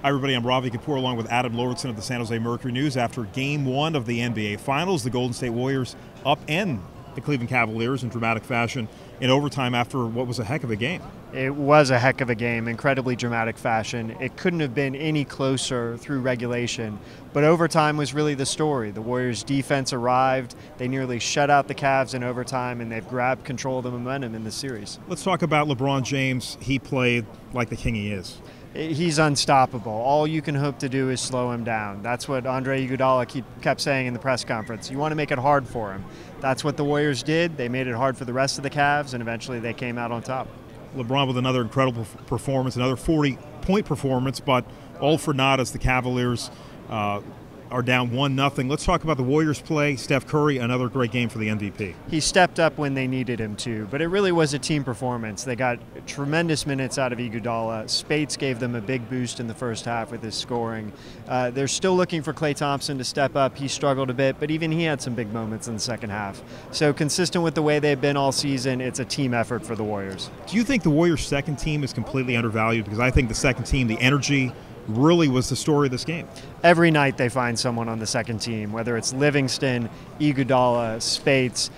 Hi everybody, I'm Ravi Kapur along with Adam Lauridsen of the San Jose Mercury News. After Game 1 of the NBA Finals, the Golden State Warriors upend the Cleveland Cavaliers in dramatic fashion in overtime after what was a heck of a game. It was a heck of a game, incredibly dramatic fashion. It couldn't have been any closer through regulation, but overtime was really the story. The Warriors' defense arrived, they nearly shut out the Cavs in overtime, and they've grabbed control of the momentum in the series. Let's talk about LeBron James. He played like the king he is. He's unstoppable. All you can hope to do is slow him down. That's what Andre Iguodala kept saying in the press conference. You want to make it hard for him. That's what the Warriors did. They made it hard for the rest of the Cavs, and eventually they came out on top. LeBron with another incredible performance, another 40-point performance, but all for naught as the Cavaliers are down 1-0. Let's talk about the Warriors' play. Steph Curry, another great game for the MVP. He stepped up when they needed him to, but it really was a team performance. They got tremendous minutes out of Iguodala. Spates gave them a big boost in the first half with his scoring. They're still looking for Klay Thompson to step up. He struggled a bit, but even he had some big moments in the second half. So consistent with the way they've been all season, it's a team effort for the Warriors. Do you think the Warriors' second team is completely undervalued? Because I think the second team, the energy, really was the story of this game. Every night they find someone on the second team, whether it's Livingston, Iguodala, Spates,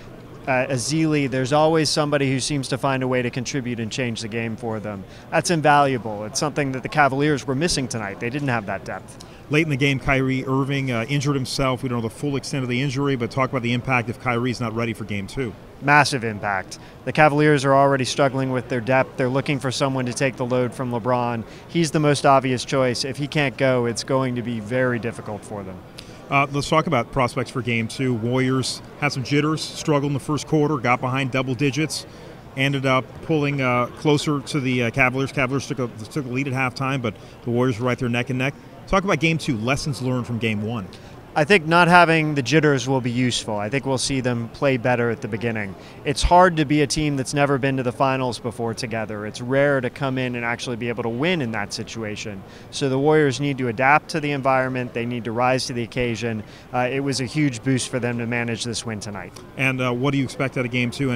Azili. There's always somebody who seems to find a way to contribute and change the game for them. That's invaluable. It's something that the Cavaliers were missing tonight. They didn't have that depth. Late in the game, Kyrie Irving injured himself. We don't know the full extent of the injury, but talk about the impact if Kyrie's not ready for Game 2. Massive impact. The Cavaliers are already struggling with their depth. They're looking for someone to take the load from LeBron. He's the most obvious choice. If he can't go, it's going to be very difficult for them. Let's talk about prospects for Game 2. Warriors had some jitters, struggled in the first quarter, got behind double digits, ended up pulling closer to the Cavaliers. Cavaliers took a lead at halftime, but the Warriors were right there neck and neck. Talk about Game 2, lessons learned from Game 1. I think not having the jitters will be useful. I think we'll see them play better at the beginning. It's hard to be a team that's never been to the finals before together. It's rare to come in and actually be able to win in that situation. So the Warriors need to adapt to the environment. They need to rise to the occasion. It was a huge boost for them to manage this win tonight. And what do you expect out of Game 2?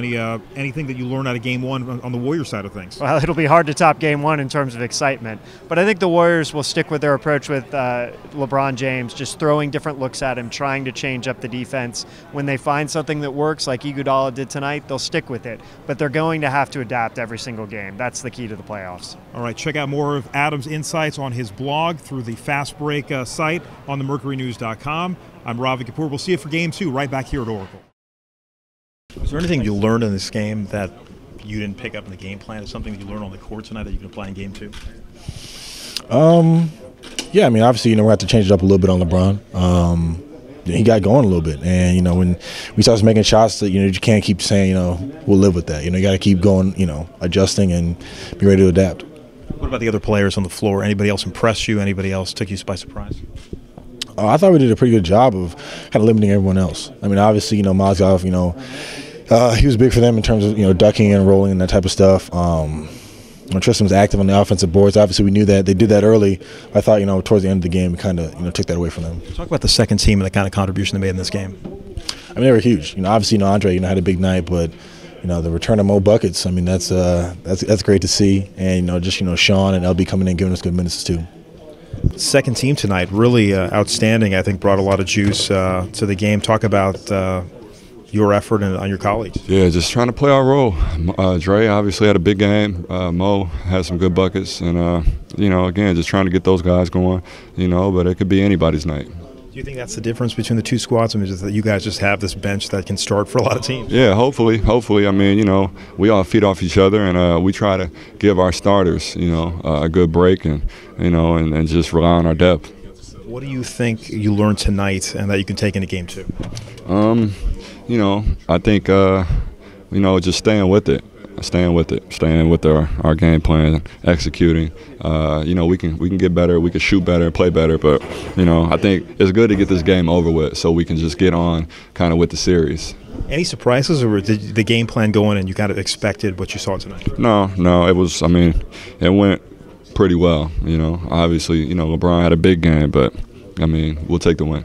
Anything that you learned out of Game 1 on the Warriors side of things? Well, it'll be hard to top Game 1 in terms of excitement. But I think the Warriors will stick with their approach with LeBron James, just throwing different looks at him, trying to change up the defense. When they find something that works, like Iguodala did tonight, they'll stick with it. But they're going to have to adapt every single game. That's the key to the playoffs. All right, check out more of Adam's insights on his blog through the Fast Break site on themercurynews.com. I'm Ravi Kapur. We'll see you for Game 2 right back here at Oracle. Is there anything you learned in this game that you didn't pick up in the game plan? Is something that you learned on the court tonight that you can apply in Game 2? Yeah, I mean, obviously, we have to change it up a little bit on LeBron. He got going a little bit, and when we started making shots, that you can't keep saying we'll live with that. You got to keep going, adjusting and be ready to adapt. What about the other players on the floor? Anybody else impressed you? Anybody else took you by surprise? I thought we did a pretty good job of kind of limiting everyone else. I mean, obviously, Mozgov, he was big for them in terms of ducking and rolling and that type of stuff. Tristan was active on the offensive boards. Obviously, we knew that. They did that early. I thought, towards the end of the game, we kind of, took that away from them. Talk about the second team and the kind of contribution they made in this game. I mean, they were huge. Obviously, Andre, had a big night, but, the return of Mo buckets, I mean, that's great to see. And, Sean and LB coming in giving us good minutes too. Second team tonight, really outstanding. I think brought a lot of juice to the game. Talk about your effort and on your colleagues. Yeah, just trying to play our role. Dre obviously had a big game. Mo had some good buckets, and again, just trying to get those guys going. But it could be anybody's night. Do you think that's the difference between the two squads? I mean, just that you guys just have this bench that can start for a lot of teams. Yeah, hopefully. I mean, we all feed off each other, and we try to give our starters, a good break, and and just rely on our depth. What do you think you learned tonight, and that you can take into Game 2? I think, just staying with it, staying with our game plan, executing. We can get better, we can shoot better, play better, but, I think it's good to get this game over with so we can just get on kind of with the series. Any surprises, or did the game plan go in and you kind of expected what you saw tonight? No, it went pretty well, Obviously, LeBron had a big game, but, we'll take the win.